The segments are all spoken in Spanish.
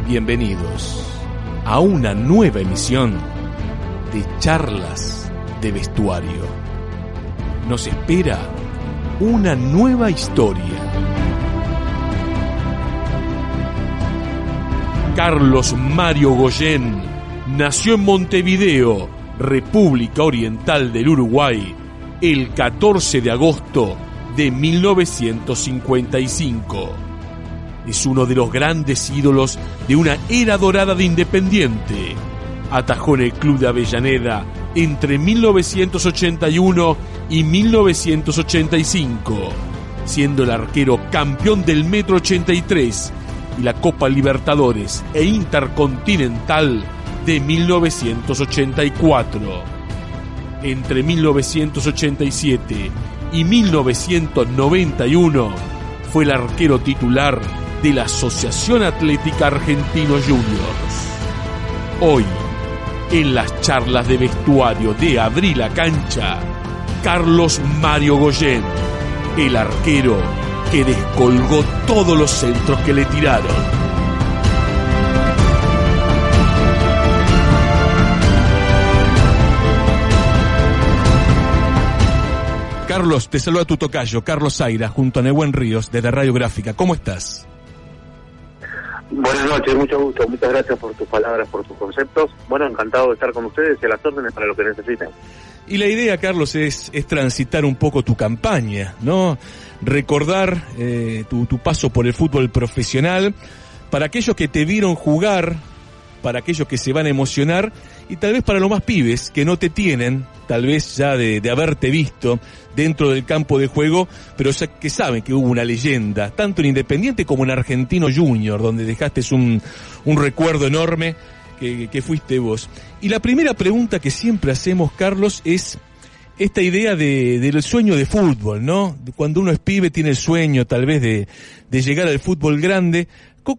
Bienvenidos a una nueva emisión de Charlas de Vestuario. Nos espera una nueva historia. Carlos Mario Goyen nació en Montevideo, República Oriental del Uruguay, el 14 de agosto de 1955. Es uno de los grandes ídolos de una era dorada de Independiente. Atajó en el club de Avellaneda entre 1981 y 1985, siendo el arquero campeón del Metro 83 y la Copa Libertadores e Intercontinental de 1984. Entre 1987 y 1991 fue el arquero titular de la Asociación Atlética Argentinos Juniors. Hoy, en las charlas de vestuario de Abrí la Cancha, Carlos Mario Goyen, el arquero que descolgó todos los centros que le tiraron. Carlos, te saluda tu tocayo, Carlos Zaira, junto a Nehuen Ríos, desde Radio Gráfica. ¿Cómo estás? Buenas noches, mucho gusto. Muchas gracias por tus palabras, por tus conceptos. Bueno, encantado de estar con ustedes y a las órdenes para lo que necesiten. Y la idea, Carlos, es transitar un poco tu campaña, ¿no? Recordar tu paso por el fútbol profesional, para aquellos que te vieron jugar, para aquellos que se van a emocionar, y tal vez para los más pibes que no te tienen, tal vez ya de haberte visto dentro del campo de juego, pero que saben que hubo una leyenda, tanto en Independiente como en Argentino Junior, donde dejaste un recuerdo enorme que fuiste vos. Y la primera pregunta que siempre hacemos, Carlos, es esta idea del sueño de fútbol, ¿no? Cuando uno es pibe tiene el sueño tal vez de llegar al fútbol grande.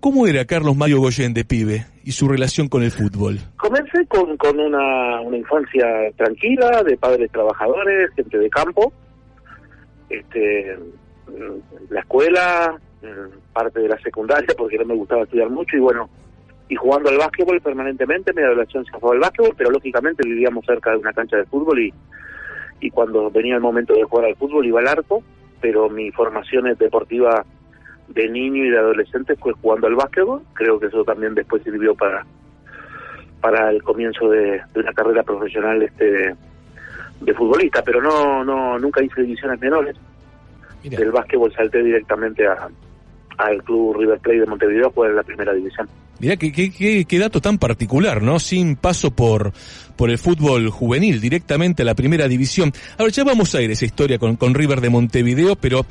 ¿Cómo era Carlos Mario Goyen de pibe y su relación con el fútbol? Comencé con una infancia tranquila, de padres trabajadores, gente de campo, la escuela, parte de la secundaria, porque no me gustaba estudiar mucho, y jugando al básquetbol permanentemente. Mi adolescencia jugaba al básquetbol, pero lógicamente vivíamos cerca de una cancha de fútbol y cuando venía el momento de jugar al fútbol iba al arco, pero mi formación deportiva de niño y de adolescente fue jugando al básquetbol. Creo que eso también después sirvió para el comienzo de una carrera profesional de futbolista, pero nunca hice divisiones menores. Mirá. Del básquetbol salté directamente al club River Plate de Montevideo, jugué en la primera división. Mirá, qué dato tan particular, ¿no? Sin paso por el fútbol juvenil, directamente a la primera división. Ahora ya vamos a ir esa historia con River de Montevideo, pero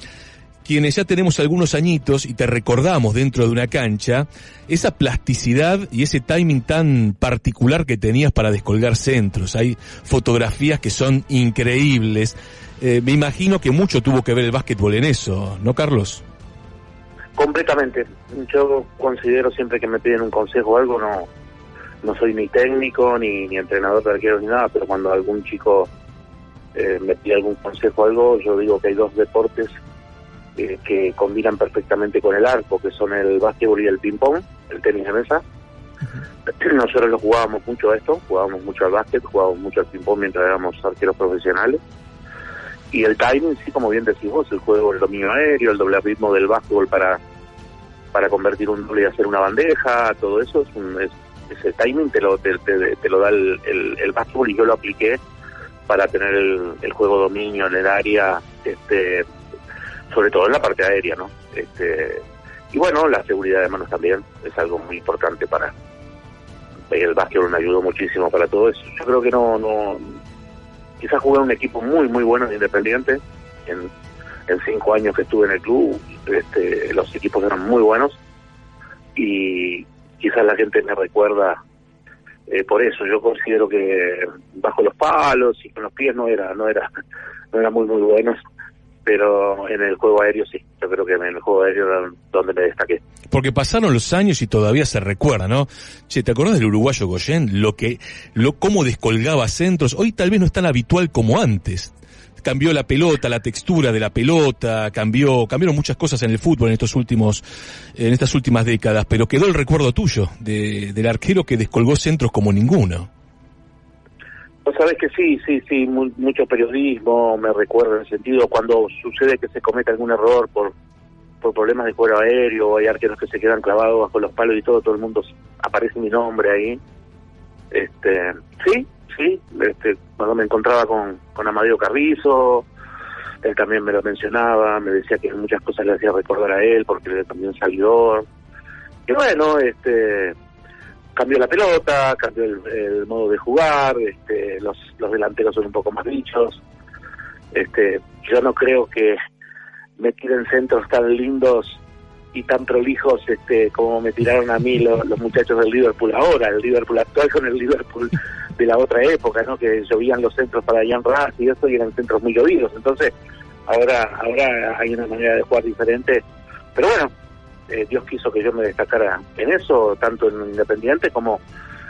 quienes ya tenemos algunos añitos y te recordamos dentro de una cancha, esa plasticidad y ese timing tan particular que tenías para descolgar centros. Hay fotografías que son increíbles. Me imagino que mucho tuvo que ver el básquetbol en eso, ¿no, Carlos? Completamente. Yo considero, siempre que me piden un consejo o algo, no soy ni técnico, ni entrenador de arqueros ni nada, pero cuando algún chico me pide algún consejo o algo, yo digo que hay dos deportes que combinan perfectamente con el arco, que son el básquetbol y el ping-pong, el tenis de mesa. Nosotros lo jugábamos mucho jugábamos mucho al básquet, jugábamos mucho al ping-pong mientras éramos arqueros profesionales. Y el timing, sí, como bien decís vos, el juego, el dominio aéreo, el doble ritmo del básquetbol para convertir un doble y hacer una bandeja, todo eso, ese timing te lo da el básquetbol, y yo lo apliqué para tener el juego dominio en el área, sobre todo en la parte aérea, ¿no? Y bueno, la seguridad de manos también es algo muy importante para el básquetbol, me ayudó muchísimo para todo eso. Yo creo que quizás jugué en un equipo muy muy bueno de Independiente. En 5 años que estuve en el club, los equipos eran muy buenos y quizás la gente me recuerda por eso. Yo considero que bajo los palos y con los pies no era muy muy buenos, pero en el juego aéreo sí. Yo creo que en el juego aéreo era donde me destaqué. Porque pasaron los años y todavía se recuerda, ¿no? Che, ¿te acordás del uruguayo Goyen? Cómo descolgaba centros. Hoy tal vez no es tan habitual como antes. cambió la pelota, la textura de la pelota, cambiaron muchas cosas en el fútbol en estas últimas décadas, pero quedó el recuerdo tuyo del arquero que descolgó centros como ninguno. Vos sabés que sí, mucho periodismo me recuerda en el sentido cuando sucede que se comete algún error por problemas de juego aéreo, hay arqueros que se quedan clavados bajo los palos y todo el mundo aparece mi nombre ahí. Sí, cuando me encontraba con Amadeo Carrizo, él también me lo mencionaba, me decía que muchas cosas le hacía recordar a él porque él también es salidor. Y bueno, cambió la pelota, cambió el modo de jugar, los delanteros son un poco más bichos. Yo no creo que me tiren centros tan lindos y tan prolijos como me tiraron a mí los muchachos del Liverpool ahora, el Liverpool actual con el Liverpool de la otra época, ¿no? Que llovían los centros para Jan Ras y eso, y eran centros muy llovidos. Entonces, ahora hay una manera de jugar diferente. Pero bueno, Dios quiso que yo me destacara en eso, tanto en Independiente como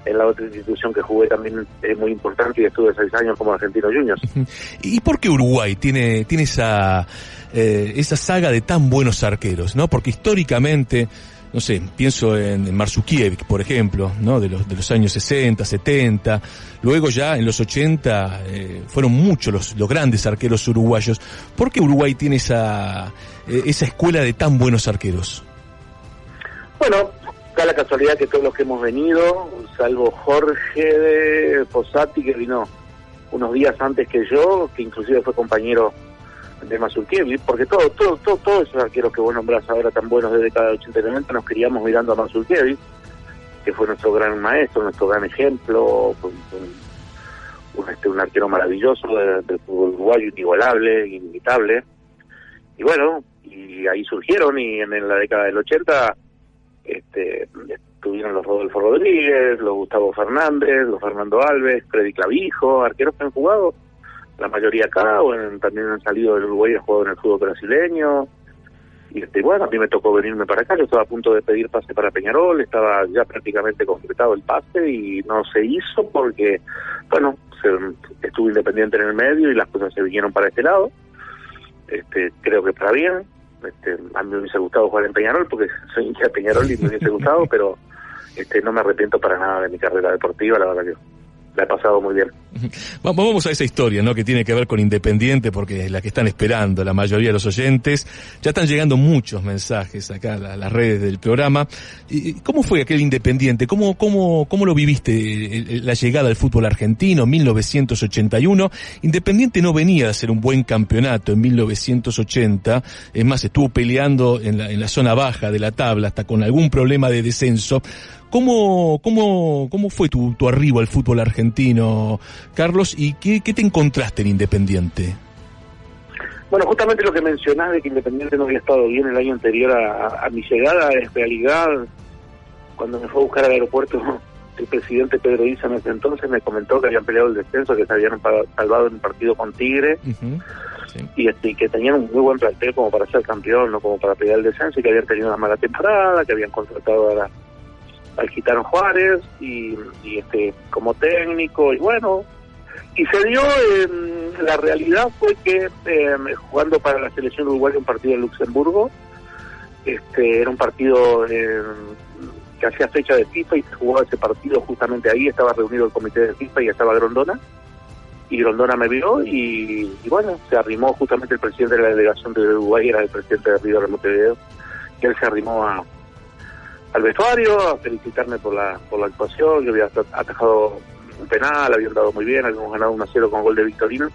en la otra institución que jugué también es muy importante y estuve 6 años como Argentinos Juniors. ¿Y por qué Uruguay tiene esa saga de tan buenos arqueros, no? Porque históricamente, no sé, pienso en Marzukiewicz, por ejemplo, ¿no? De los años 60, 70, luego ya en los 80 fueron muchos los grandes arqueros uruguayos. ¿Por qué Uruguay tiene esa escuela de tan buenos arqueros? Bueno, da la casualidad que todos los que hemos venido, salvo Jorge Fossati, que vino unos días antes que yo, que inclusive fue compañero de Mazurkiewicz, porque todos esos arqueros que vos nombrás ahora tan buenos de década de 80 y 90 nos criamos mirando a Mazurkiewicz, que fue nuestro gran maestro, nuestro gran ejemplo, un arquero maravilloso del fútbol uruguayo, inigualable, inimitable. Y bueno, y ahí surgieron, y en la década del 80 tuvieron los Rodolfo Rodríguez, los Gustavo Fernández, los Fernando Alves, Freddy Clavijo, arqueros que han jugado, la mayoría acá, también han salido del Uruguay y han jugado en el fútbol brasileño. Y bueno, a mí me tocó venirme para acá, yo estaba a punto de pedir pase para Peñarol, estaba ya prácticamente concretado el pase y no se hizo porque, bueno, estuvo Independiente en el medio y las cosas se vinieron para este lado. Creo que para bien. A mí me hubiese gustado jugar en Peñarol porque soy hincha de Peñarol y me hubiese gustado, pero no me arrepiento para nada de mi carrera deportiva, la verdad que la he pasado muy bien. Vamos a esa historia, ¿no? Que tiene que ver con Independiente, porque es la que están esperando la mayoría de los oyentes. Ya están llegando muchos mensajes acá a las redes del programa. ¿Cómo fue aquel Independiente? ¿Cómo lo viviste la llegada al fútbol argentino, 1981? Independiente no venía a hacer un buen campeonato en 1980. Es más, estuvo peleando en la zona baja de la tabla, hasta con algún problema de descenso. ¿Cómo fue tu arribo al fútbol argentino, Carlos, y qué te encontraste en Independiente? Bueno, justamente lo que mencionás de que Independiente no había estado bien el año anterior a mi llegada es realidad. Cuando me fue a buscar al aeropuerto, el presidente Pedro Isa en ese entonces me comentó que habían peleado el descenso, que se habían salvado en un partido con Tigre, sí. Y que tenían un muy buen plantel como para ser campeón, no como para pelear el descenso, y que habían tenido una mala temporada, que habían contratado al Gitano Juárez y como técnico, y bueno, y se dio. La realidad fue que jugando para la selección uruguaya un partido en Luxemburgo, era un partido que hacía fecha de FIFA y se jugaba ese partido justamente ahí, estaba reunido el comité de FIFA y estaba Grondona, y Grondona me vio y bueno, se arrimó justamente el presidente de la delegación de Uruguay, era el presidente de River de Montevideo, y él se arrimó al vestuario a felicitarme por la actuación. Yo había atajado un penal, habían dado muy bien, habíamos ganado 1-0 con gol de Victorino,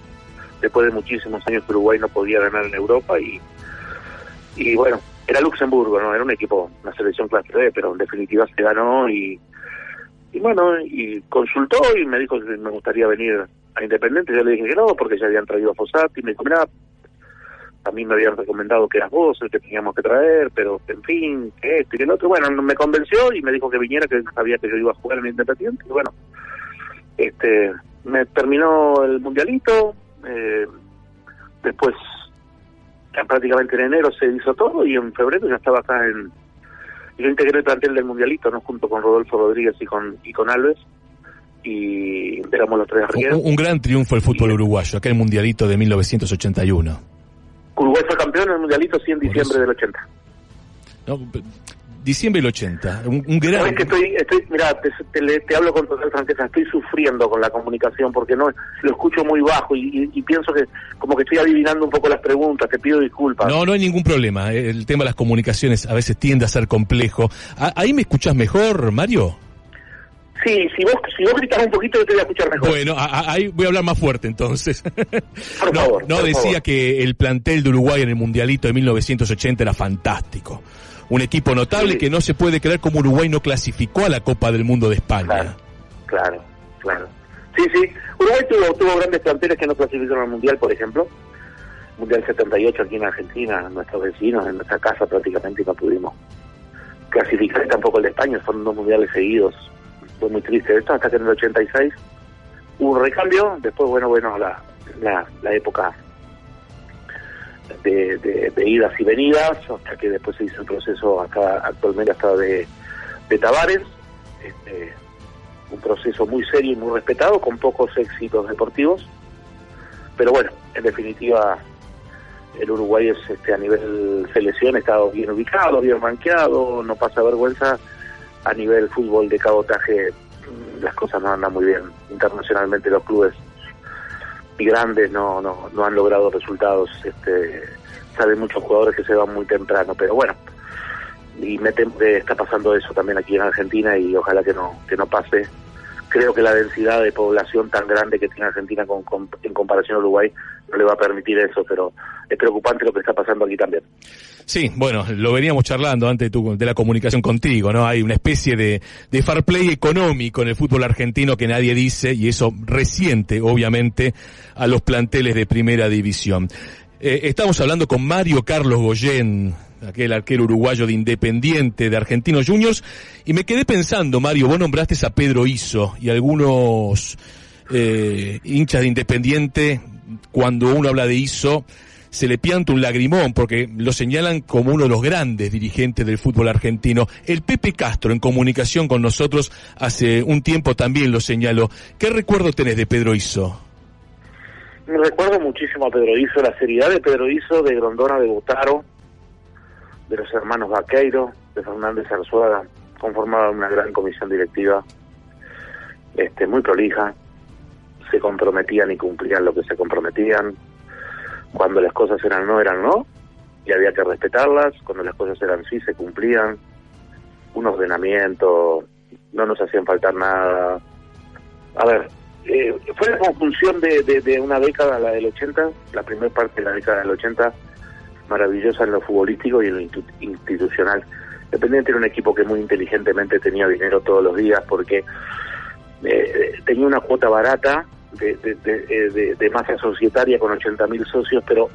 después de muchísimos años que Uruguay no podía ganar en Europa, y bueno, era Luxemburgo, no era un equipo, una selección clase B, pero en definitiva se ganó y bueno, y consultó y me dijo que me gustaría venir a Independiente. Yo le dije que no, porque ya habían traído a Fossati, y me dijo, mirá, a mí me habían recomendado que eras vos el que teníamos que traer, pero en fin, que esto y que el otro. Bueno, me convenció y me dijo que viniera, que sabía que yo iba a jugar en Independiente. Y bueno, me terminó el mundialito, después ya prácticamente en enero se hizo todo y en febrero ya estaba acá yo integré el plantel del mundialito, no junto con Rodolfo Rodríguez y con Alves, y éramos los 3 arqueros. Un gran triunfo el fútbol uruguayo, aquel mundialito de 1981. Uruguay fue campeón en el mundialito, sí, en diciembre del 80. No, diciembre del 80, un gran... Sabes que mirá, te hablo con total franqueza, estoy sufriendo con la comunicación porque no lo escucho muy bajo y pienso que como que estoy adivinando un poco las preguntas, te pido disculpas. No hay ningún problema, el tema de las comunicaciones a veces tiende a ser complejo. ¿Ahí me escuchás mejor, Mario? Sí, si vos gritas un poquito yo te voy a escuchar mejor. Bueno, ahí voy a hablar más fuerte entonces. Por favor. Decía que el plantel de Uruguay en el mundialito de 1980 era fantástico. Un equipo notable, sí, que no se puede creer como Uruguay no clasificó a la Copa del Mundo de España. Claro. Sí, Uruguay tuvo grandes planteles que no clasificaron al Mundial, por ejemplo. Mundial 78 aquí en Argentina, nuestros vecinos, en nuestra casa prácticamente no pudimos clasificar, tampoco el de España, fueron 2 mundiales seguidos. Fue muy triste esto, hasta que en el 86 hubo un recambio, después, la época de idas y venidas, hasta que después se hizo el proceso actualmente hasta de Tavares, un proceso muy serio y muy respetado, con pocos éxitos deportivos, pero bueno, en definitiva el Uruguay es a nivel selección, está bien ubicado, bien rankeado, no pasa vergüenza. A nivel fútbol de cabotaje las cosas no andan muy bien internacionalmente, los clubes y grandes no han logrado resultados, saben muchos jugadores que se van muy temprano, pero bueno, y me temo que está pasando eso también aquí en Argentina y ojalá que no pase. Creo que la densidad de población tan grande que tiene Argentina en comparación a Uruguay no le va a permitir eso, pero es preocupante lo que está pasando aquí también. Sí, bueno, lo veníamos charlando antes de la comunicación contigo, ¿no? Hay una especie de fair play económico en el fútbol argentino que nadie dice, y eso resiente, obviamente, a los planteles de primera división. Estamos hablando con Mario Carlos Goyen, aquel arquero uruguayo de Independiente, de Argentinos Juniors, y me quedé pensando, Mario, vos nombraste a Pedro Izzo, y algunos hinchas de Independiente, cuando uno habla de Izzo, se le pianta un lagrimón, porque lo señalan como uno de los grandes dirigentes del fútbol argentino. El Pepe Castro, en comunicación con nosotros, hace un tiempo también lo señaló. ¿Qué recuerdo tenés de Pedro Izzo? Me recuerdo muchísimo a Pedro Izzo, la seriedad de Pedro Izzo, de Grondona, de Botaro, de los hermanos Vaqueiro, de Fernández Arzuaga. Conformaban una gran comisión directiva, muy prolija, se comprometían y cumplían lo que se comprometían. Cuando las cosas eran no, y había que respetarlas. Cuando las cosas eran sí, se cumplían. Un ordenamiento, no nos hacían faltar nada. A ver, fue la conjunción de una década, la del 80, la primera parte de la década del 80, maravillosa en lo futbolístico y en lo institucional. Independiente era un equipo que muy inteligentemente tenía dinero todos los días porque tenía una cuota barata de masa societaria con 80.000 socios, pero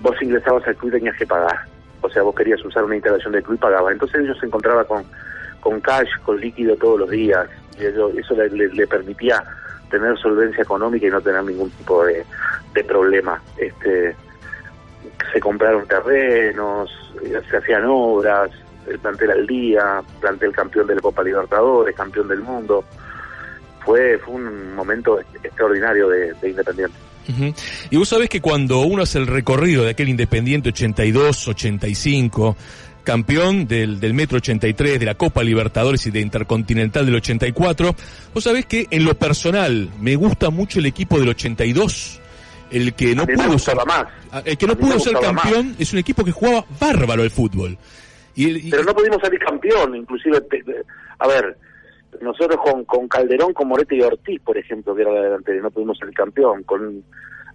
vos ingresabas al club y tenías que pagar. O sea, vos querías usar una instalación del club y pagabas. Entonces ellos se encontraban con cash, con líquido todos los días, y eso le permitía tener solvencia económica y no tener ningún tipo de problema. Se compraron terrenos, se hacían obras, el plantel al día, plantel campeón de la Copa Libertadores, campeón del mundo. Fue un momento extraordinario de Independiente. Uh-huh. Y vos sabés que cuando uno hace el recorrido de aquel Independiente 82, 85, campeón del Metro 83, de la Copa Libertadores y de Intercontinental del 84, vos sabés que en lo personal me gusta mucho el equipo del 82, el que no pudo ser campeón, es un equipo que jugaba bárbaro al fútbol. Pero no pudimos salir campeón, inclusive, a ver, nosotros con Calderón, con Moretti y Ortiz, por ejemplo, que era la delantera, no pudimos salir campeón, con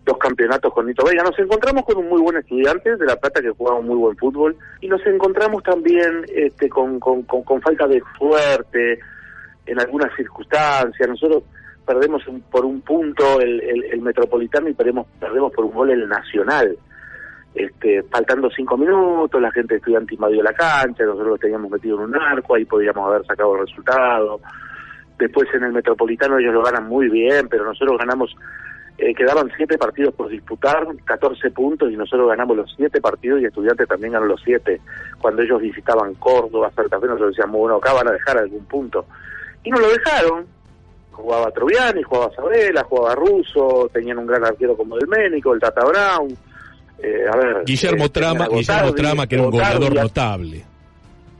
2 campeonatos con Nito Vega. Nos encontramos con un muy buen Estudiantes de La Plata que jugaba un muy buen fútbol, y nos encontramos también con falta de suerte en algunas circunstancias. Nosotros perdemos por un punto el Metropolitano y perdemos por un gol el Nacional. Faltando 5 minutos, la gente de Estudiantes invadió la cancha, nosotros lo teníamos metido en un arco, ahí podíamos haber sacado el resultado. Después en el Metropolitano ellos lo ganan muy bien, pero nosotros ganamos, quedaban 7 partidos por disputar, 14 puntos, y nosotros ganamos los 7 partidos y Estudiantes también ganó los 7. Cuando ellos visitaban Córdoba, Santa Fe, nosotros decíamos, bueno, acá van a dejar algún punto. Y no lo dejaron, jugaba Troviani, jugaba Sabela, jugaba Russo, tenían un gran arquero como Delménico, el Tata Brown. Guillermo Trama, que era un goleador notable.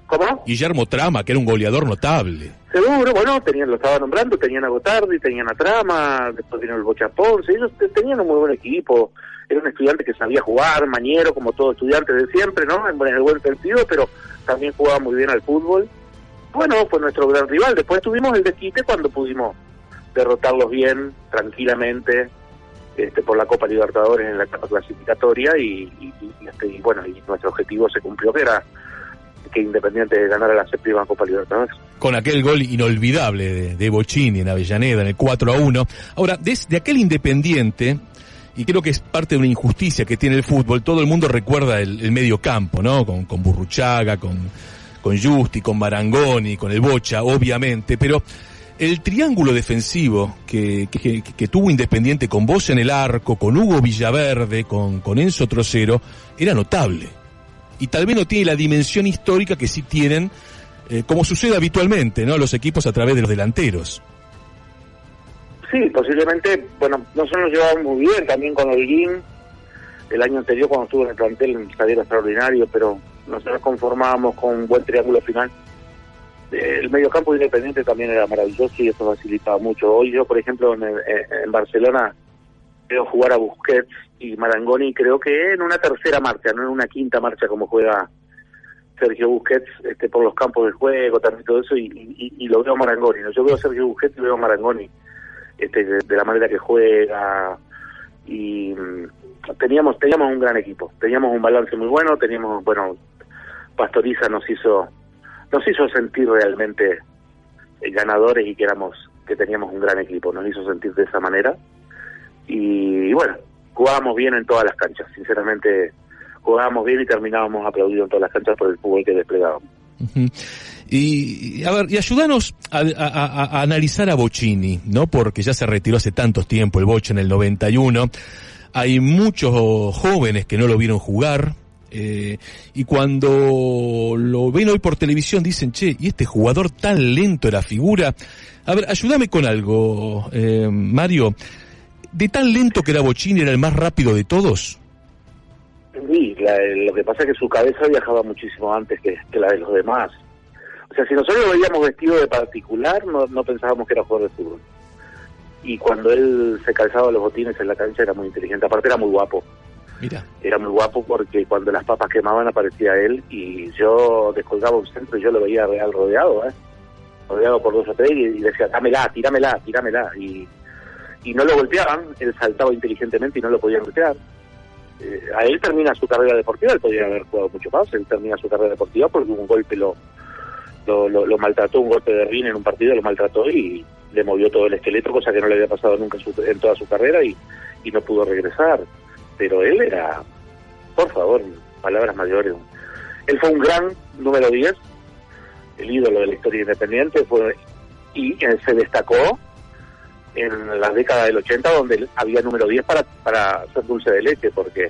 ¿Cómo? Guillermo Trama, que era un goleador notable. Seguro, bueno, lo estaba nombrando, tenían a Gotardi, tenían a Trama, después vino el Bocha Ponce, ellos tenían un muy buen equipo. Era un estudiante que sabía jugar, mañero, como todo estudiante de siempre, ¿no? En el buen sentido, pero también jugaba muy bien al fútbol. Bueno, fue nuestro gran rival. Después tuvimos el desquite cuando pudimos derrotarlos bien, tranquilamente, por la Copa Libertadores en la etapa clasificatoria y nuestro objetivo se cumplió, que era que Independiente ganara la 7ª Copa Libertadores. Con aquel gol inolvidable de Bocini en Avellaneda, en el 4-1. Ahora, desde aquel Independiente, y creo que es parte de una injusticia que tiene el fútbol, todo el mundo recuerda el medio campo, ¿no? Con Burruchaga, con Justi, con Marangoni, con el Bocha, obviamente, pero el triángulo defensivo que tuvo Independiente con vos en el arco, con Hugo Villaverde, con Enzo Trocero, era notable. Y tal vez no tiene la dimensión histórica que sí tienen, como sucede habitualmente, ¿no? Los equipos a través de los delanteros. Sí, posiblemente, bueno, nosotros nos llevamos muy bien también con Holguín. El año anterior cuando estuvo en el plantel salió extraordinario, pero nosotros conformábamos con un buen triángulo final. El mediocampo de Independiente también era maravilloso y eso facilitaba mucho. Hoy yo, por ejemplo, en Barcelona veo jugar a Busquets y Marangoni, creo que en una tercera marcha, no en una quinta marcha como juega Sergio Busquets, por los campos de juego, también todo eso, y lo veo a Marangoni, ¿no? Yo veo a Sergio Busquets y veo a Marangoni, de la manera que juega, y teníamos un gran equipo, teníamos un balance muy bueno, Pastoriza nos hizo sentir realmente ganadores y que teníamos un gran equipo, nos hizo sentir de esa manera, y bueno, jugábamos bien en todas las canchas, sinceramente jugábamos bien y terminábamos aplaudidos en todas las canchas por el fútbol que desplegábamos. Uh-huh. Y ayúdanos a analizar a Bocini, ¿no? Porque ya se retiró hace tantos tiempo el Bocha en el 91. Hay muchos jóvenes que no lo vieron jugar, y cuando lo ven hoy por televisión dicen, che, ¿y este jugador tan lento era figura? A ver, ayúdame con algo, Mario. ¿De tan lento que era Bocini era el más rápido de todos? Sí, lo que pasa es que su cabeza viajaba muchísimo antes que la de los demás. O sea, si nosotros lo veíamos vestido de particular, no pensábamos que era jugador de fútbol. Y cuando él se calzaba los botines en la cancha era muy inteligente. Aparte era muy guapo. Mira. Era muy guapo porque cuando las papas quemaban aparecía él y yo descolgaba un centro y yo lo veía real rodeado por 2 o 3 y decía, tíramela. Y no lo golpeaban, él saltaba inteligentemente y no lo podían golpear. A él termina su carrera deportiva, él podría haber jugado mucho más, él termina su carrera deportiva porque un golpe lo maltrató, un golpe de rin en un partido lo maltrató y le movió todo el esqueleto, cosa que no le había pasado nunca en toda su carrera y no pudo regresar. Pero él era, por favor, palabras mayores. Él fue un gran número 10, el ídolo de la historia independiente, y se destacó en las décadas del 80 donde había número 10 para ser dulce de leche, porque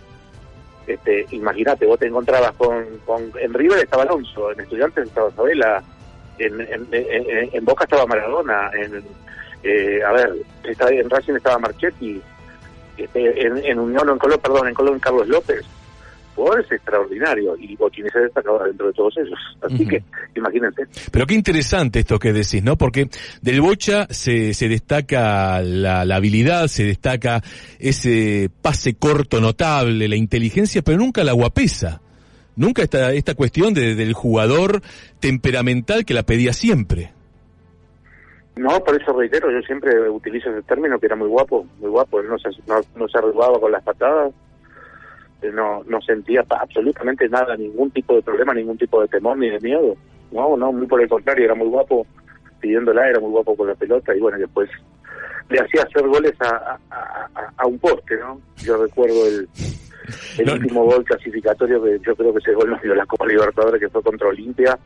imagínate, vos te encontrabas en River estaba Alonso, en Estudiantes estaba Sabela, en Boca estaba Maradona, en Racing estaba Marchetti, en Unión en Colón Carlos López. Es extraordinario y Bocini se destacaba dentro de todos ellos, así que imagínense. Pero qué interesante esto que decís, ¿no? Porque del Bocha se destaca la habilidad, se destaca ese pase corto notable, la inteligencia, pero nunca la guapesa, nunca esta cuestión del jugador temperamental que la pedía siempre. No, por eso reitero, yo siempre utilizo ese término, que era muy guapo, él no se arrugaba con las patadas. No sentía absolutamente nada, ningún tipo de problema, ningún tipo de temor ni de miedo. No, muy por el contrario, era muy guapo pidiéndola, era muy guapo con la pelota y bueno, después le hacía hacer goles a un poste, ¿no? Yo recuerdo el último gol clasificatorio, que yo creo que ese gol nos dio la Copa Libertadores, que fue contra Olimpia,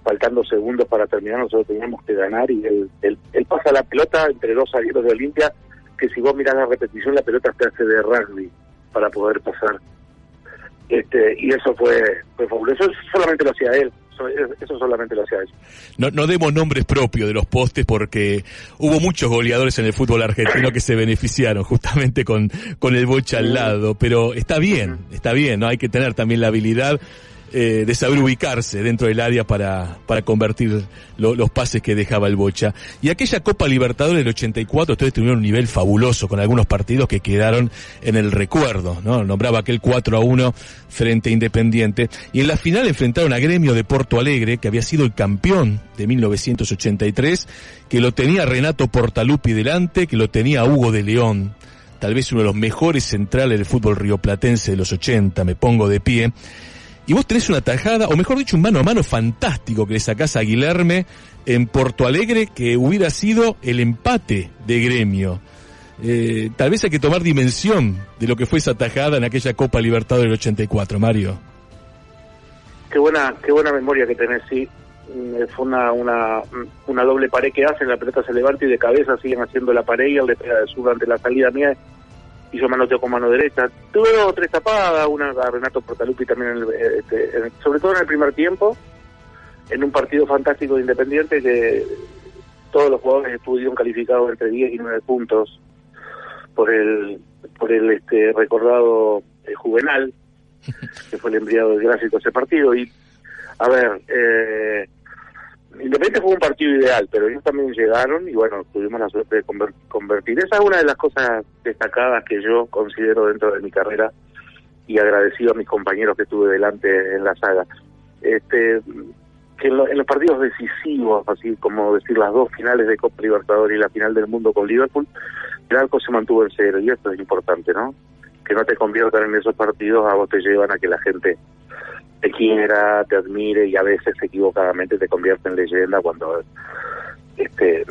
faltando segundos para terminar, nosotros teníamos que ganar y él pasa la pelota entre 2 zagueros de Olimpia, que si vos mirás la repetición, la pelota se hace de rugby para poder pasar, y eso fue fabuloso. Eso solamente lo hacía él, eso solamente lo hacía eso. No demos nombres propios de los postes porque hubo muchos goleadores en el fútbol argentino que se beneficiaron justamente con el Bocha al lado, pero está bien, ¿no? Hay que tener también la habilidad de saber ubicarse dentro del área para convertir los pases que dejaba el Bocha. Y aquella Copa Libertadores del 84, ustedes tuvieron un nivel fabuloso con algunos partidos que quedaron en el recuerdo, ¿no? Nombraba aquel 4-1 frente a Independiente. Y en la final enfrentaron a Gremio de Porto Alegre, que había sido el campeón de 1983, que lo tenía Renato Portaluppi delante, que lo tenía Hugo de León, tal vez uno de los mejores centrales del fútbol rioplatense de los 80, me pongo de pie. Y vos tenés una tajada, o mejor dicho, un mano a mano fantástico que le sacás a Guilherme en Porto Alegre, que hubiera sido el empate de Gremio. Tal vez hay que tomar dimensión de lo que fue esa tajada en aquella Copa Libertadores del 84, Mario. Qué buena memoria que tenés, sí. Fue una doble pared que hacen, la pelota se levanta y de cabeza siguen haciendo la pared y él le pega de zurda ante la salida mía. Y yo manoteo con mano derecha. Tuve 2 o 3 tapadas, una a Renato Portaluppi también, sobre todo en el primer tiempo, en un partido fantástico de Independiente que todos los jugadores estuvieron calificados entre 10 y 9 puntos por el recordado Juvenal, que fue el enviado del gráfico de ese partido. Y, a ver, Independiente fue un partido ideal, pero ellos también llegaron y bueno, tuvimos la suerte de convertir. Esa es una de las cosas destacadas que yo considero dentro de mi carrera y agradecido a mis compañeros que tuve delante en la saga. Que en los partidos decisivos, así como decir las 2 finales de Copa Libertadores y la final del mundo con Liverpool, el arco se mantuvo en 0 y esto es importante, ¿no? Que no te conviertan en esos partidos, a vos te llevan a que la gente te quiera, te admire y a veces equivocadamente te convierte en leyenda cuando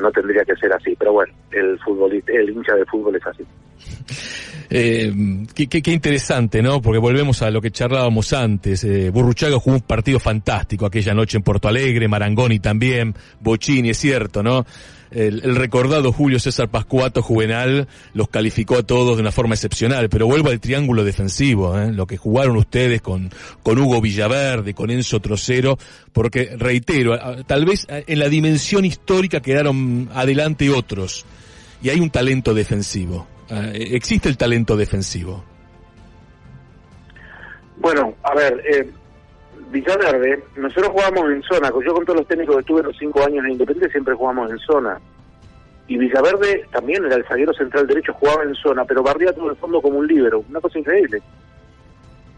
no tendría que ser así. Pero bueno, el hincha de fútbol es así. Qué interesante, ¿no? Porque volvemos a lo que charlábamos antes. Burruchaga jugó un partido fantástico aquella noche en Porto Alegre, Marangoni también, Bocini, es cierto, ¿no? El recordado Julio César Pascuato Juvenal los calificó a todos de una forma excepcional, pero vuelvo al triángulo defensivo, lo que jugaron ustedes con Hugo Villaverde, con Enzo Trocero, porque reitero, tal vez en la dimensión histórica quedaron adelante otros, y hay un talento defensivo. Existe el talento defensivo. Bueno, a ver, Villaverde, nosotros jugamos en zona. Yo con todos los técnicos que tuve los 5 años en Independiente siempre jugamos en zona. Y Villaverde también era el zaguero central derecho, jugaba en zona, pero barría todo el fondo como un líbero. Una cosa increíble.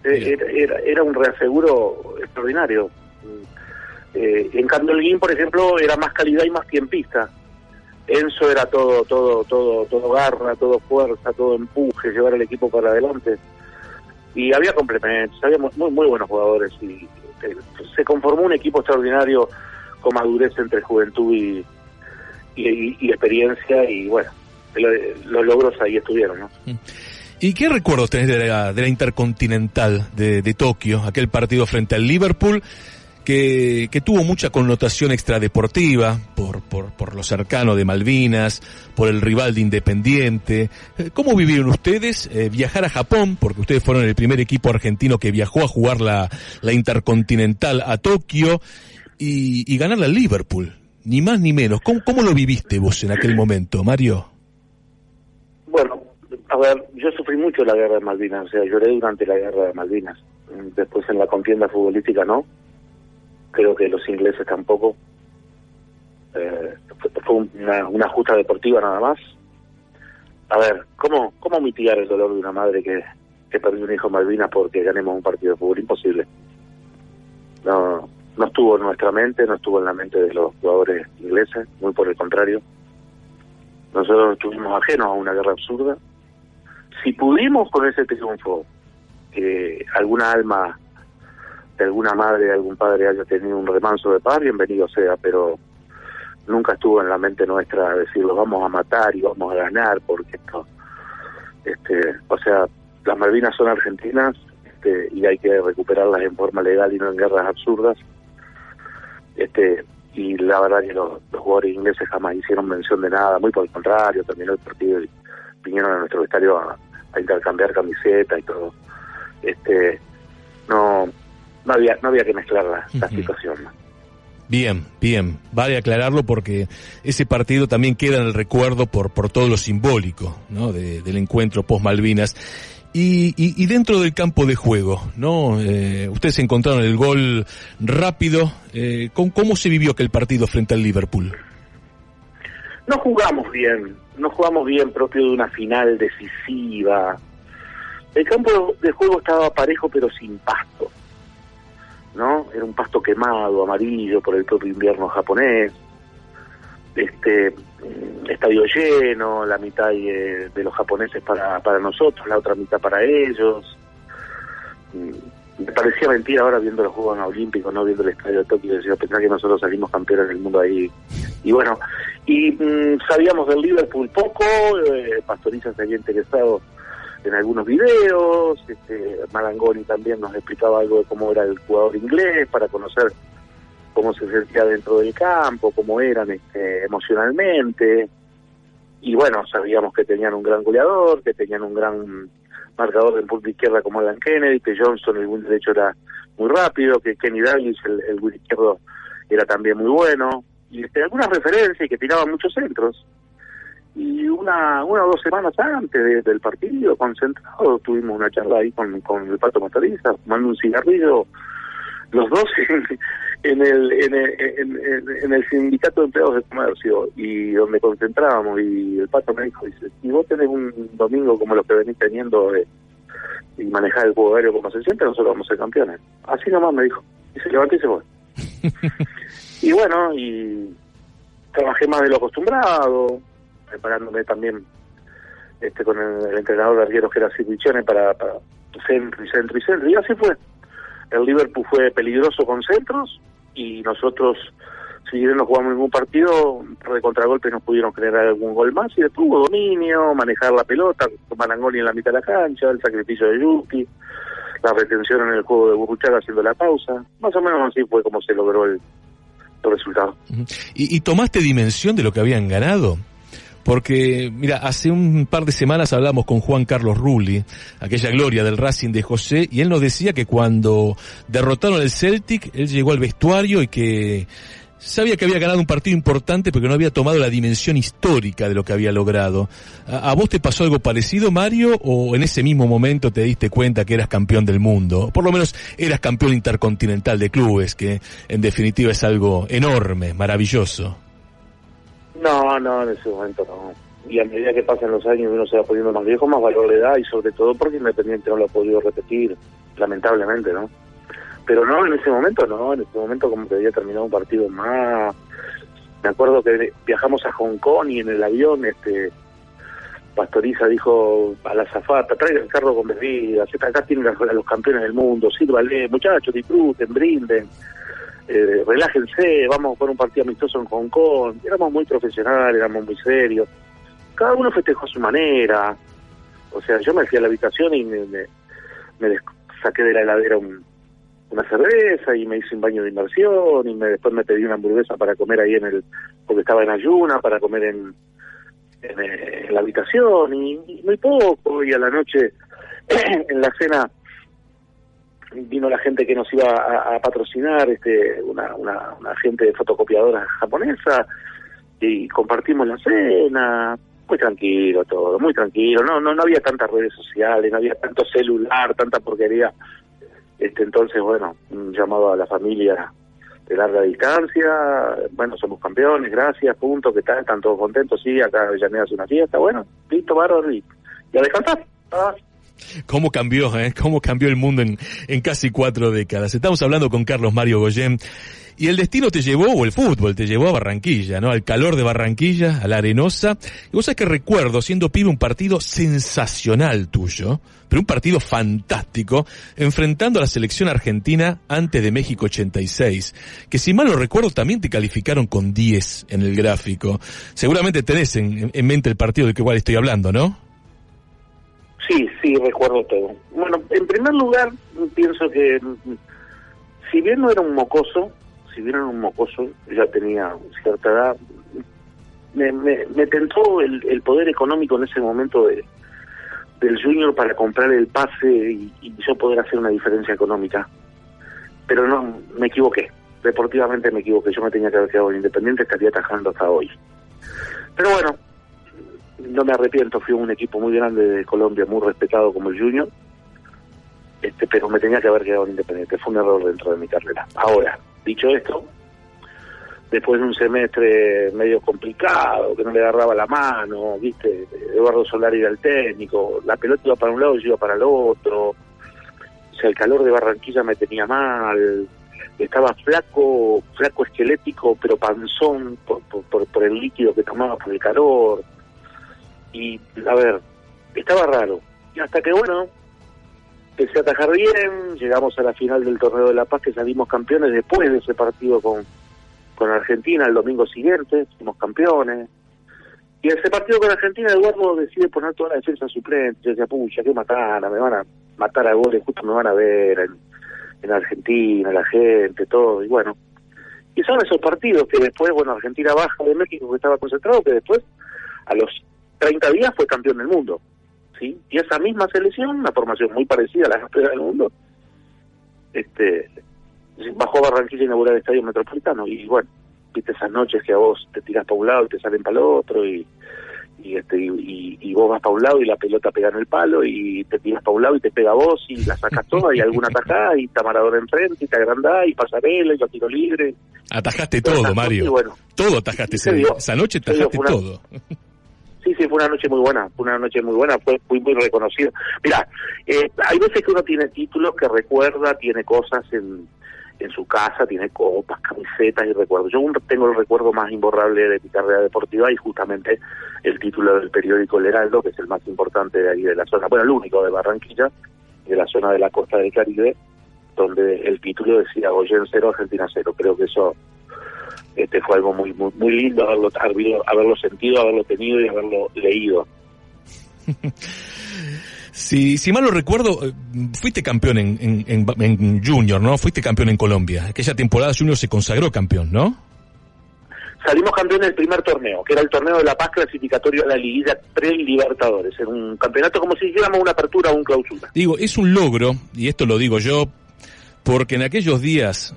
Era un reaseguro extraordinario. En cambio el Guin, por ejemplo, era más calidad y más tiempista. Enzo era todo garra, todo fuerza, todo empuje, llevar al equipo para adelante. Y había complementos, había muy buenos jugadores y se conformó un equipo extraordinario con madurez entre juventud y experiencia y bueno, los logros ahí estuvieron, ¿no? ¿Y qué recuerdos tenés de la Intercontinental de Tokio, aquel partido frente al Liverpool que tuvo mucha connotación extradeportiva por lo cercano de Malvinas, por el rival de Independiente? ¿Cómo vivieron ustedes viajar a Japón? Porque ustedes fueron el primer equipo argentino que viajó a jugar la Intercontinental a Tokio y ganar al Liverpool, ni más ni menos. ¿Cómo lo viviste vos en aquel momento, Mario? Bueno, a ver, yo sufrí mucho la guerra de Malvinas, o sea, lloré durante la guerra de Malvinas. Después en la contienda futbolística no. Creo que los ingleses tampoco. Fue una justa deportiva nada más. A ver, ¿cómo mitigar el dolor de una madre que perdió un hijo en Malvinas porque ganemos un partido de fútbol? Imposible. No estuvo en nuestra mente, no estuvo en la mente de los jugadores ingleses, muy por el contrario. Nosotros estuvimos ajenos a una guerra absurda. Si pudimos con ese triunfo, que alguna alma de alguna madre, de algún padre haya tenido un remanso de paz, bienvenido sea, pero nunca estuvo en la mente nuestra decir los vamos a matar y vamos a ganar, porque esto, o sea, las Malvinas son argentinas, y hay que recuperarlas en forma legal y no en guerras absurdas, y la verdad que los jugadores ingleses jamás hicieron mención de nada, muy por el contrario, terminó el partido y vinieron a nuestro vestuario a intercambiar camiseta y todo. no había que mezclar la situación, ¿no? Bien, vale aclararlo porque ese partido también queda en el recuerdo por todo lo simbólico, ¿no? Del encuentro post-Malvinas. Y dentro del campo de juego, ¿no? Ustedes encontraron el gol rápido. ¿Cómo se vivió aquel partido frente al Liverpool? No jugamos bien propio de una final decisiva. El campo de juego estaba parejo pero sin pasto, ¿no? Era un pasto quemado, amarillo por el propio invierno japonés. Estadio lleno, la mitad de los japoneses para nosotros, la otra mitad para ellos. Me parecía mentira ahora viendo los Juegos Olímpicos, no viendo el estadio de Tokio, decía, pensar que nosotros salimos campeones del mundo ahí. Y bueno, sabíamos del Liverpool poco, Pastoriza se había interesado en algunos videos, Marangoni también nos explicaba algo de cómo era el jugador inglés, para conocer cómo se sentía dentro del campo, cómo eran emocionalmente. Y bueno, sabíamos que tenían un gran goleador, que tenían un gran marcador de punta izquierda como Alan Kennedy, que Johnson, el wing derecho, era muy rápido, que Kenny Dalglish, el wing izquierdo, era también muy bueno. Y algunas referencias, y que tiraban muchos centros. Y una o dos semanas antes del partido, concentrado, tuvimos una charla ahí con el Pato Pastoriza, fumando un cigarrillo, los dos en el sindicato de empleados de comercio, y donde concentrábamos, y el Pato me dijo, dice, si vos tenés un domingo como los que venís teniendo y manejás el juego aéreo como se siente, nosotros vamos a ser campeones. Así nomás me dijo, y se levantó y se fue. Y bueno, y trabajé más de lo acostumbrado, preparándome también con el entrenador de arqueros que era Silvichone para centro, y así fue. El Liverpool fue peligroso con centros, y nosotros, si bien no jugamos ningún partido, de contragolpe nos pudieron generar algún gol más, y después hubo dominio, manejar la pelota, con Marangoni en la mitad de la cancha, el sacrificio de Yuki, la retención en el juego de Burruchaga haciendo la pausa. Más o menos así fue como se logró el resultado. ¿Y tomaste dimensión de lo que habían ganado? Porque, mira, hace un par de semanas hablamos con Juan Carlos Rulli, aquella gloria del Racing de José, y él nos decía que cuando derrotaron el Celtic, él llegó al vestuario y que sabía que había ganado un partido importante, pero que no había tomado la dimensión histórica de lo que había logrado. ¿A vos te pasó algo parecido, Mario, o en ese mismo momento te diste cuenta que eras campeón del mundo? Por lo menos eras campeón intercontinental de clubes, que en definitiva es algo enorme, maravilloso. No, en ese momento no. Y a medida que pasan los años y uno se va poniendo más viejo, más valor le da, y sobre todo porque Independiente no lo ha podido repetir, lamentablemente, ¿no? Pero no, en ese momento como que había terminado un partido más. Me acuerdo que viajamos a Hong Kong y en el avión Pastoriza dijo a la azafata, traigan el carro con bebidas, acá tienen a los campeones del mundo, sírvale, muchachos, disfruten, brinden. Relájense, vamos a jugar un partido amistoso en Hong Kong. Éramos muy profesionales, éramos muy serios. Cada uno festejó a su manera. O sea, yo me fui a la habitación y me saqué de la heladera una cerveza, y me hice un baño de inmersión, y después me pedí una hamburguesa para comer ahí porque estaba en ayuna, para comer en la habitación, y muy poco. Y a la noche, en la cena, vino la gente que nos iba a patrocinar, una gente de fotocopiadora japonesa, y compartimos la cena, muy tranquilo todo, muy tranquilo, no había tantas redes sociales, no había tanto celular, tanta porquería. Entonces, bueno, un llamado a la familia de larga distancia, bueno, somos campeones, gracias, punto, ¿qué tal? ¿Están todos contentos? Sí, acá Avellaneda hace una fiesta, bueno, listo, bárbaro, y a descansar, nada más. ¿Cómo cambió, cómo cambió el mundo en casi 4 décadas? Estamos hablando con Carlos Mario Goyem, y el destino te llevó, o el fútbol te llevó a Barranquilla, ¿no? Al calor de Barranquilla, a la Arenosa. Y vos sabés que recuerdo, siendo pibe, un partido sensacional tuyo, pero un partido fantástico, enfrentando a la selección argentina antes de México 86, que si mal no recuerdo también te calificaron con 10 en el gráfico. Seguramente tenés en mente el partido del que igual estoy hablando, ¿no? Sí, recuerdo todo. Bueno, en primer lugar, pienso que si bien no era un mocoso, ya tenía cierta edad, me tentó el poder económico en ese momento del Junior para comprar el pase y yo poder hacer una diferencia económica. pero no, me equivoqué. Deportivamente me equivoqué, yo me tenía que haber quedado en Independiente, estaría atajando hasta hoy. Pero bueno, no me arrepiento, fui un equipo muy grande de Colombia, muy respetado como el Junior, pero me tenía que haber quedado en Independiente, fue un error dentro de mi carrera. Ahora, dicho esto, después de un semestre medio complicado, que no le agarraba la mano, viste, Eduardo Solari era el técnico, la pelota iba para un lado y yo iba para el otro, o sea, el calor de Barranquilla me tenía mal, estaba flaco esquelético, pero panzón por el líquido que tomaba, por el calor, y a ver, estaba raro, y hasta que bueno, empecé a atajar bien, llegamos a la final del Torneo de La Paz, que salimos campeones después de ese partido con Argentina. El domingo siguiente fuimos campeones, y ese partido con Argentina Eduardo decide poner toda la defensa suplente. Yo decía, pucha, qué matana, me van a matar a goles, justo me van a ver en Argentina, la gente, todo, y bueno, y son esos partidos que después, bueno, Argentina baja de México, que estaba concentrado, que después a los 30 días fue campeón del mundo, ¿sí? Y esa misma selección, una formación muy parecida a la campeona del mundo, bajó a Barranquilla a inaugurar el Estadio Metropolitano, y bueno, viste esas noches que a vos te tirás para un lado y te salen para el otro, y vos vas para un lado y la pelota pega en el palo, y te tiras para un lado y te pega a vos y la sacas toda, y alguna atajás, y está Maradona enfrente, y te agrandás, y pasarela, y los tiros libres. Atajaste todo, Mario. Y bueno, todo atajaste esa noche, atajaste todo. Sí, fue una noche muy buena, fue muy reconocido. Mirá, hay veces que uno tiene títulos que recuerda, tiene cosas en su casa, tiene copas, camisetas y recuerdos. Yo tengo el recuerdo más imborrable de mi carrera deportiva, y justamente el título del periódico El Heraldo, que es el más importante de ahí de la zona, bueno, el único de Barranquilla, de la zona de la costa del Caribe, donde el título decía Goyen 0, Argentina 0. Creo que eso fue algo muy lindo haberlo sentido, haberlo tenido y haberlo leído. Si mal no recuerdo, fuiste campeón en Junior, ¿no? Fuiste campeón en Colombia. Aquella temporada Junior se consagró campeón, ¿no? Salimos campeones del primer torneo, que era el torneo de La Paz, clasificatorio a la liguilla pre-Libertadores. En un campeonato como si hiciéramos una apertura o un clausura. Digo, es un logro, y esto lo digo yo, porque en aquellos días,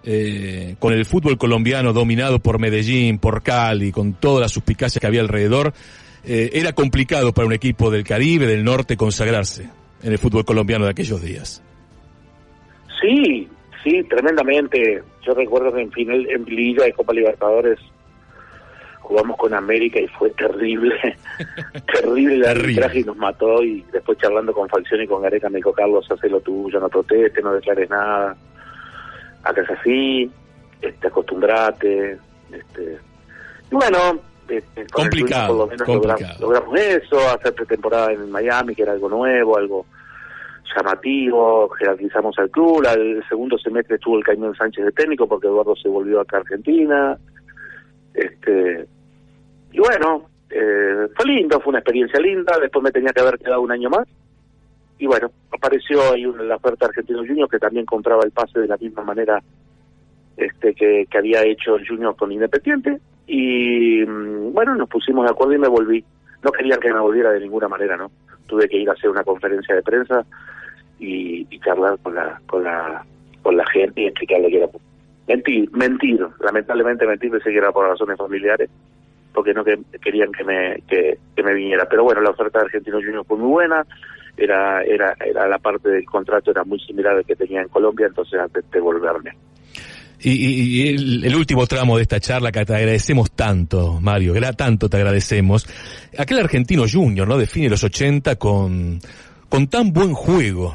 con el fútbol colombiano dominado por Medellín, por Cali, con todas las suspicacias que había alrededor, era complicado para un equipo del Caribe, del norte, consagrarse en el fútbol colombiano de aquellos días. Sí, tremendamente. Yo recuerdo que en Liga de Copa Libertadores jugamos con América y fue terrible, terrible el arbitraje, y nos mató. Y después charlando con Falcioni y con Gareca me dijo, Carlos, haz lo tuyo, no protestes, no declares nada. Acá es así, acostumbrate. Y bueno, complicado, por lo menos logramos eso, hacer pretemporada en Miami, que era algo nuevo, algo llamativo, jerarquizamos al club. El segundo semestre estuvo el Caimán Sánchez de técnico, porque Eduardo se volvió acá a Argentina. Y bueno, fue lindo, fue una experiencia linda. Después me tenía que haber quedado un año más, y bueno, apareció ahí la oferta de Argentinos Juniors, que también compraba el pase de la misma manera que había hecho el Junior con Independiente, y bueno, nos pusimos de acuerdo y me volví. No querían que me volviera de ninguna manera, ¿no? Tuve que ir a hacer una conferencia de prensa y charlar con la gente y explicarle que era mentir, lamentablemente mentir, pensé que era por razones familiares, porque no querían que me viniera. Pero bueno, la oferta de Argentinos Juniors fue muy buena, era la parte del contrato era muy similar al que tenía en Colombia, entonces antes de volverme. Y el último tramo de esta charla, que te agradecemos tanto, Mario, tanto te agradecemos. Aquel Argentino Junior, ¿no? Define los 80 con tan buen juego.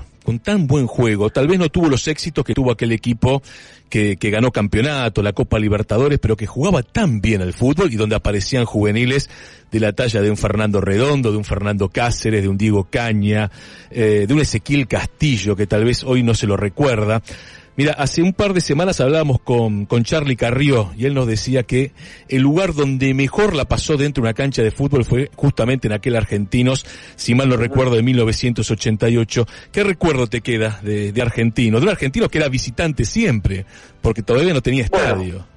Tal vez no tuvo los éxitos que tuvo aquel equipo que ganó campeonato, la Copa Libertadores, pero que jugaba tan bien al fútbol, y donde aparecían juveniles de la talla de un Fernando Redondo, de un Fernando Cáceres, de un Diego Caña, de un Ezequiel Castillo, que tal vez hoy no se lo recuerda. Mira, hace un par de semanas hablábamos con Charly Carrió, y él nos decía que el lugar donde mejor la pasó dentro de una cancha de fútbol fue justamente en aquel Argentinos, si mal no recuerdo, de 1988. ¿Qué recuerdo te queda de Argentinos? De un Argentinos que era visitante siempre, porque todavía no tenía estadio. Bueno,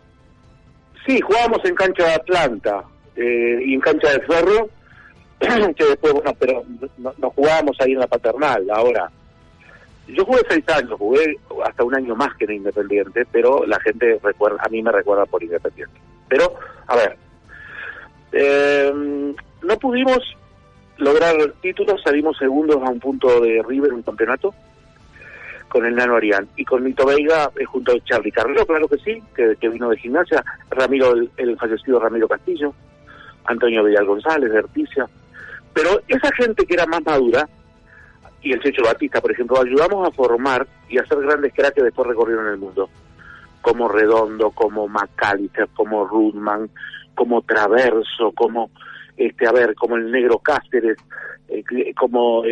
sí, jugábamos en cancha de Atlanta y en cancha de Ferro, que después, bueno, pero no jugábamos ahí en la Paternal. Ahora, Yo jugué 6 años, jugué hasta un año más que en Independiente, pero la gente a mí me recuerda por Independiente. Pero, a ver, no pudimos lograr títulos, salimos segundos a un punto de River en un campeonato, con el Nano Arián, y con Nito Veiga junto a Charly Carrero, claro que sí, que vino de Gimnasia, Ramiro, el fallecido Ramiro Castillo, Antonio Vidal González de Articia, pero esa gente que era más madura, y el Checho Batista, por ejemplo, ayudamos a formar y a hacer grandes cracks que después recorrieron el mundo, como Redondo, como McAllister, como Rudman, como Traverso, como como el Negro Cáceres, como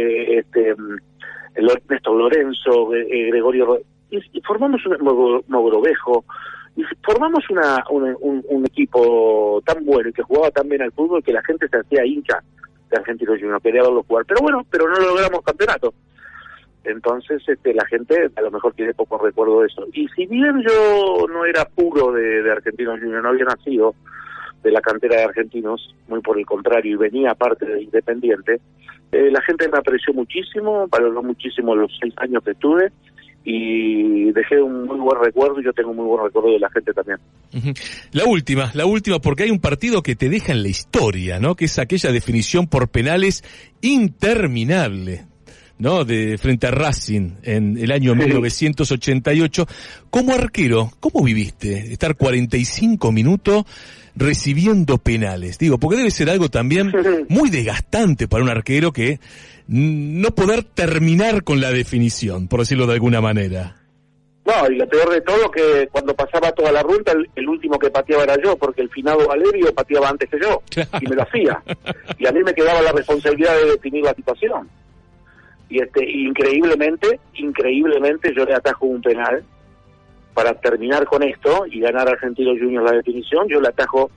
Néstor Lorenzo, Gregorio, y formamos un Mogrovejo, y formamos un equipo tan bueno y que jugaba tan bien al fútbol que la gente se hacía hincha de Argentinos Juniors, quería verlo jugar, pero no logramos campeonato. Entonces la gente a lo mejor tiene poco recuerdo de eso. Y si bien yo no era puro de Argentinos Juniors, no había nacido de la cantera de Argentinos, muy por el contrario, y venía aparte de Independiente, la gente me apreció muchísimo, valoró muchísimo los 6 años que estuve, y dejé un muy buen recuerdo, y yo tengo un muy buen recuerdo de la gente también. La última, porque hay un partido que te deja en la historia, ¿no? Que es aquella definición por penales interminable, ¿no? Frente a Racing en el año 1988. Como arquero, ¿cómo viviste estar 45 minutos recibiendo penales? Digo, porque debe ser algo también muy desgastante para un arquero que no poder terminar con la definición, por decirlo de alguna manera. No, y lo peor de todo que cuando pasaba toda la ruta, el último que pateaba era yo, porque el finado Valerio pateaba antes que yo, claro, y me lo hacía. Y a mí me quedaba la responsabilidad de definir la situación. Y increíblemente yo le atajo un penal para terminar con esto y ganar a Argentinos Juniors la definición. Yo le atajo,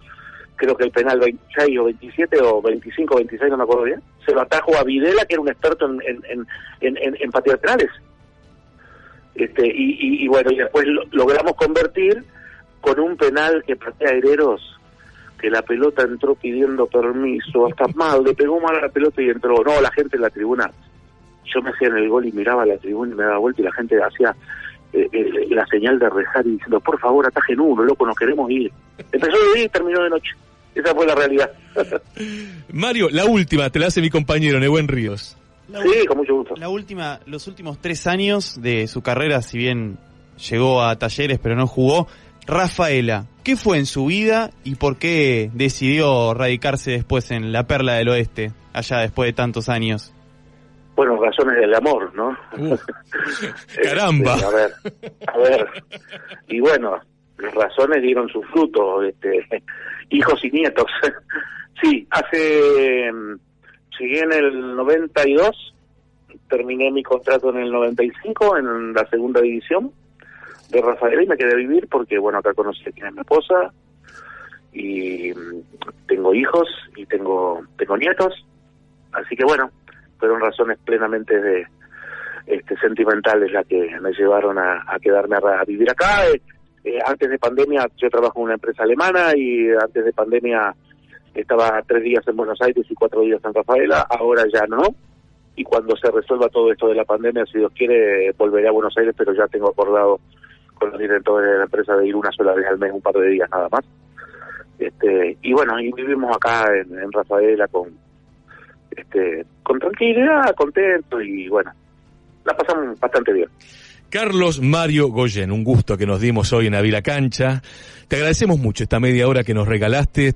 creo que el penal 26 o 27 o 25 o 26, no me acuerdo bien. Se lo atajo a Videla, que era un experto en patear penales. Y bueno, y después logramos convertir con un penal que patea Hereros, que la pelota entró pidiendo permiso, hasta mal, le pegó mal a la pelota y entró. No, la gente en la tribuna, yo me hacía en el gol y miraba a la tribuna y me daba vuelta y la gente hacía la señal de rezar y diciendo, por favor, atajen uno, loco, nos queremos ir. Empezó de día y terminó de noche. Esa fue la realidad. Mario, la última, te la hace mi compañero, Nehuen Ríos. Sí, con mucho gusto. La última, los últimos 3 años de su carrera, si bien llegó a Talleres pero no jugó, Rafaela, ¿qué fue en su vida y por qué decidió radicarse después en la Perla del Oeste, allá después de tantos años? Bueno, razones del amor, ¿no? Caramba. A ver. Y bueno, las razones dieron su fruto, hijos y nietos. Sí, llegué en el 92, terminé mi contrato en el 95 en la segunda división de Rafaela y me quedé a vivir porque, bueno, acá conocí a quien es mi esposa y tengo hijos y tengo nietos, así que bueno, fueron razones plenamente sentimentales las que me llevaron a quedarme a vivir acá. Antes de pandemia yo trabajo en una empresa alemana y antes de pandemia estaba 3 días en Buenos Aires y 4 días en Rafaela, ahora ya no, y cuando se resuelva todo esto de la pandemia, si Dios quiere, volveré a Buenos Aires, pero ya tengo acordado con los directores de la empresa de ir una sola vez al mes, un par de días nada más. Y bueno, y vivimos acá en Rafaela con tranquilidad, contento, y bueno, la pasamos bastante bien. Carlos Mario Goyen, un gusto que nos dimos hoy en Avila Cancha. Te agradecemos mucho esta media hora que nos regalaste,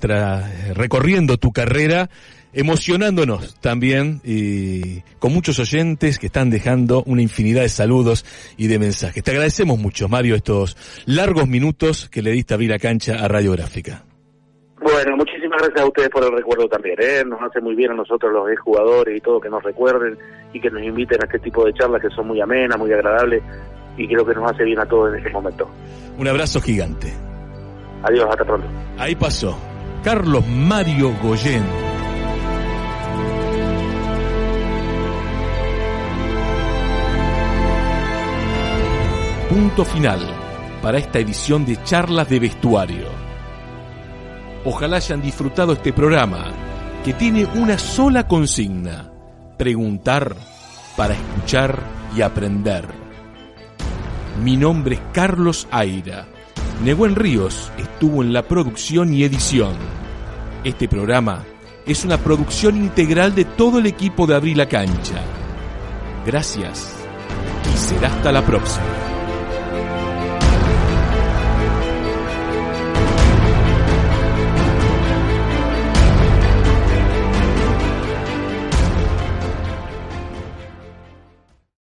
recorriendo tu carrera, emocionándonos también y con muchos oyentes que están dejando una infinidad de saludos y de mensajes. Te agradecemos mucho, Mario, estos largos minutos que le diste a Avila Cancha a Radiográfica. Bueno, muchísimas gracias a ustedes por el recuerdo también, nos hace muy bien a nosotros los exjugadores y todo que nos recuerden y que nos inviten a este tipo de charlas que son muy amenas, muy agradables y creo que nos hace bien a todos en este momento. Un abrazo gigante. Adiós, hasta pronto. Ahí pasó Carlos Mario Goyen. Punto final para esta edición de Charlas de Vestuario. Ojalá hayan disfrutado este programa, que tiene una sola consigna: preguntar para escuchar y aprender. Mi nombre es Carlos Aira. Nehuen Ríos estuvo en la producción y edición. Este programa es una producción integral de todo el equipo de Abrí la Cancha. Gracias y será hasta la próxima.